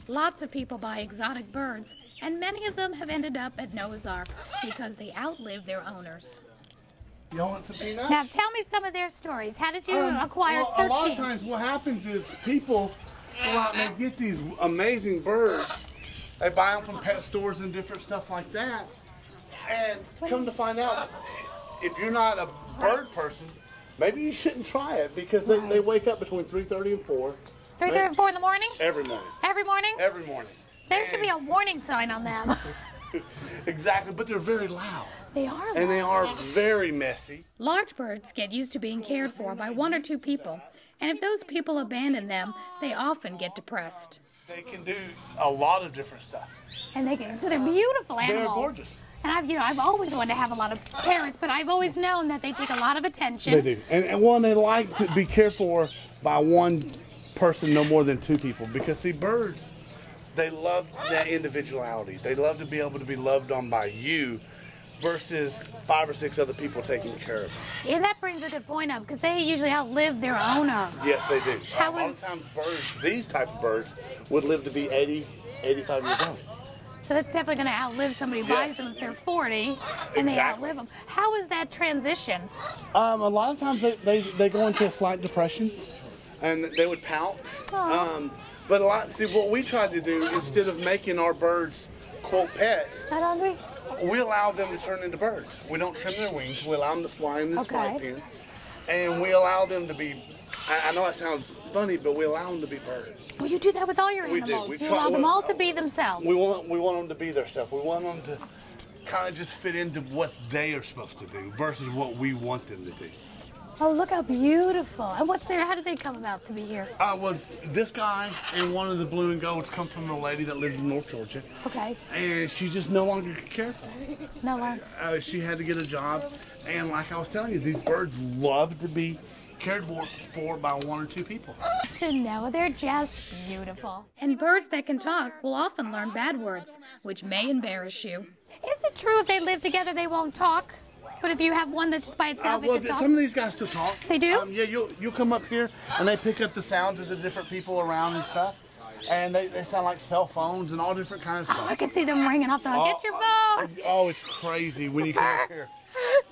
Lots of people buy exotic birds, and many of them have ended up at Noah's Ark because they outlived their owners. You want some peanuts? Now tell me some of their stories. How did you acquire 13? A lot of times what happens is people go out and they get these amazing birds. They buy them from pet stores and different stuff like that. And come to find out, if you're not a bird person, maybe you shouldn't try it because they wake up between 3:30 and 4. 3:30 and 4 in the morning? Every morning. Every morning? Every morning. There should be a warning sign on them. Exactly, but they're very loud. They are loud. And they are very messy. Large birds get used to being cared for by 1 or 2 people, and if those people abandon them, they often get depressed. They can do a lot of different stuff. And so they're beautiful animals. They're gorgeous. And I've always wanted to have a lot of parrots, but I've always known that they take a lot of attention. They do. And one, they like to be cared for by 1 person, no more than 2 people. Because see, birds, they love that individuality. They love to be able to be loved on by you versus 5 or 6 other people taking care of them. Yeah, that brings a good point up because they usually outlive their owner. Yes, they do. A lot of times birds, these type of birds, would live to be 80, 85 years old. So that's definitely going to outlive somebody who buys them if they're 40 and they outlive them. How is that transition? A lot of times they go into a slight depression and they would pout. But see, what we tried to do, instead of making our birds, quote, pets, Not hungry? we allow them to turn into birds. We don't trim their wings. We allow them to fly in this flight pen. And we allow them to be, I know it sounds funny, but we allow them to be birds. Well, you do that with all your animals. You allow them all to be themselves. We want them to be themselves. We want them to kind of just fit into what they are supposed to do versus what we want them to do. Oh, look how beautiful. And what's there? How did they come about to be here? Well, this guy and one of the blue and golds come from a lady that lives in North Georgia. Okay. And she just no longer could care for them. No longer. She had to get a job. And like I was telling you, these birds love to be cared for by 1 or 2 people. To know, they're just beautiful. And birds that can talk will often learn bad words, which may embarrass you. Is it true if they live together they won't talk? But if you have one that's just by itself, it can talk? Some of these guys still talk. They do? Yeah, you'll come up here and they pick up the sounds of the different people around and stuff. And they sound like cell phones and all different kinds of stuff. Oh, I can see them ringing off the hook. Get your phone! Oh, it's crazy when you come up here.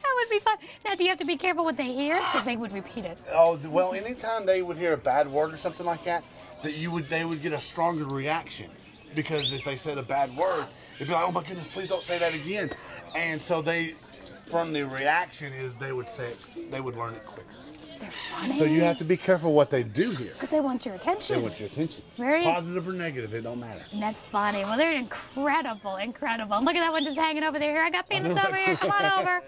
That would be fun. Now, do you have to be careful what they hear? Because they would repeat it. Oh, well, anytime they would hear a bad word or something like that, they would get a stronger reaction. Because if they said a bad word, they'd be like, oh my goodness, please don't say that again. And so from the reaction is they would learn it quicker. They're funny. So you have to be careful what they do here. Because they want your attention. They want your attention. Very positive or negative, it don't matter. And that's funny. Well, they're incredible, incredible. Look at that one just hanging over there. Here, I got peanuts over here. Come on over.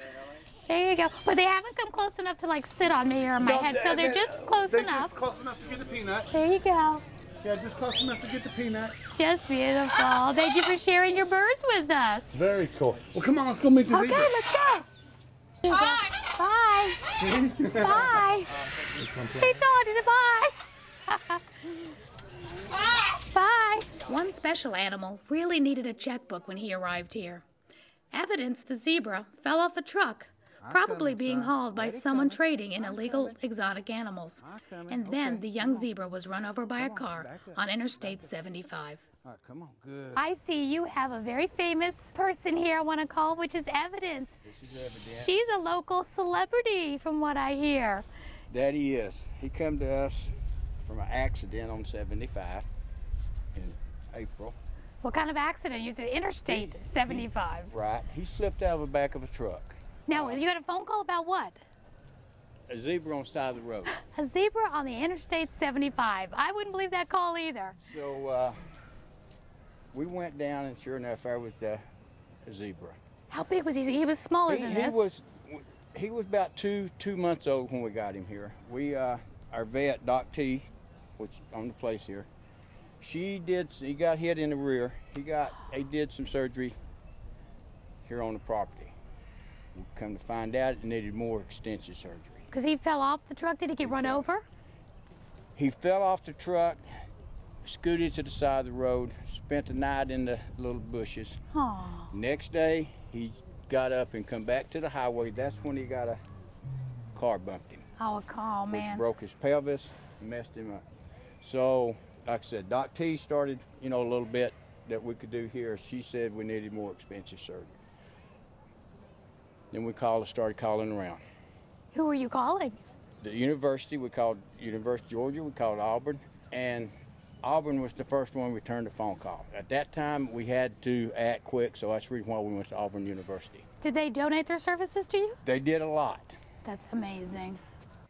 There you go. But they haven't come close enough to like sit on me or on my head, so they're just close enough. They're just close enough to get the peanut. There you go. Yeah, just close enough to get the peanut. Just beautiful. Thank you for sharing your birds with us. Very cool. Well, come on, let's go meet the zebra. Okay, let's go. Bye. Bye. Bye. Hey, Todd, is it bye? Bye. One special animal really needed a checkbook when he arrived here. Evidence the zebra fell off a truck, probably being hauled by someone trading in illegal exotic animals. And then the young zebra was run over by a car on Interstate 75. All right, come on, good. I see you have a very famous person here I want to call, which is Evidence. She's a local celebrity from what I hear. That he is. He come to us from an accident on 75 in April. What kind of accident? You did Interstate 75. Right. He slipped out of the back of a truck. Now, you had a phone call about what? A zebra on the side of the road. A zebra on the Interstate 75. I wouldn't believe that call either. So we went down, and sure enough, there was a zebra. How big was he? He was smaller than this. He was about two months old when we got him here. Our vet, Doc T, which on the place here, he got hit in the rear. He did some surgery here on the property. We come to find out it needed more extensive surgery. Because he fell off the truck? Did he get run over? He fell off the truck, scooted to the side of the road, spent the night in the little bushes. Aww. Next day, he got up and come back to the highway. That's when he got a car bumped him. Oh, man. Which broke his pelvis, messed him up. So like I said, Doc T started, you know, a little bit that we could do here. She said we needed more expensive surgery. Then we started calling around. Who were you calling? The university, we called University of Georgia, we called Auburn, and Auburn was the first one we returned the phone call. At that time, we had to act quick, so that's the reason why we went to Auburn University. Did they donate their services to you? They did a lot. That's amazing.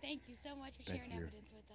Thank you so much for sharing evidence with us.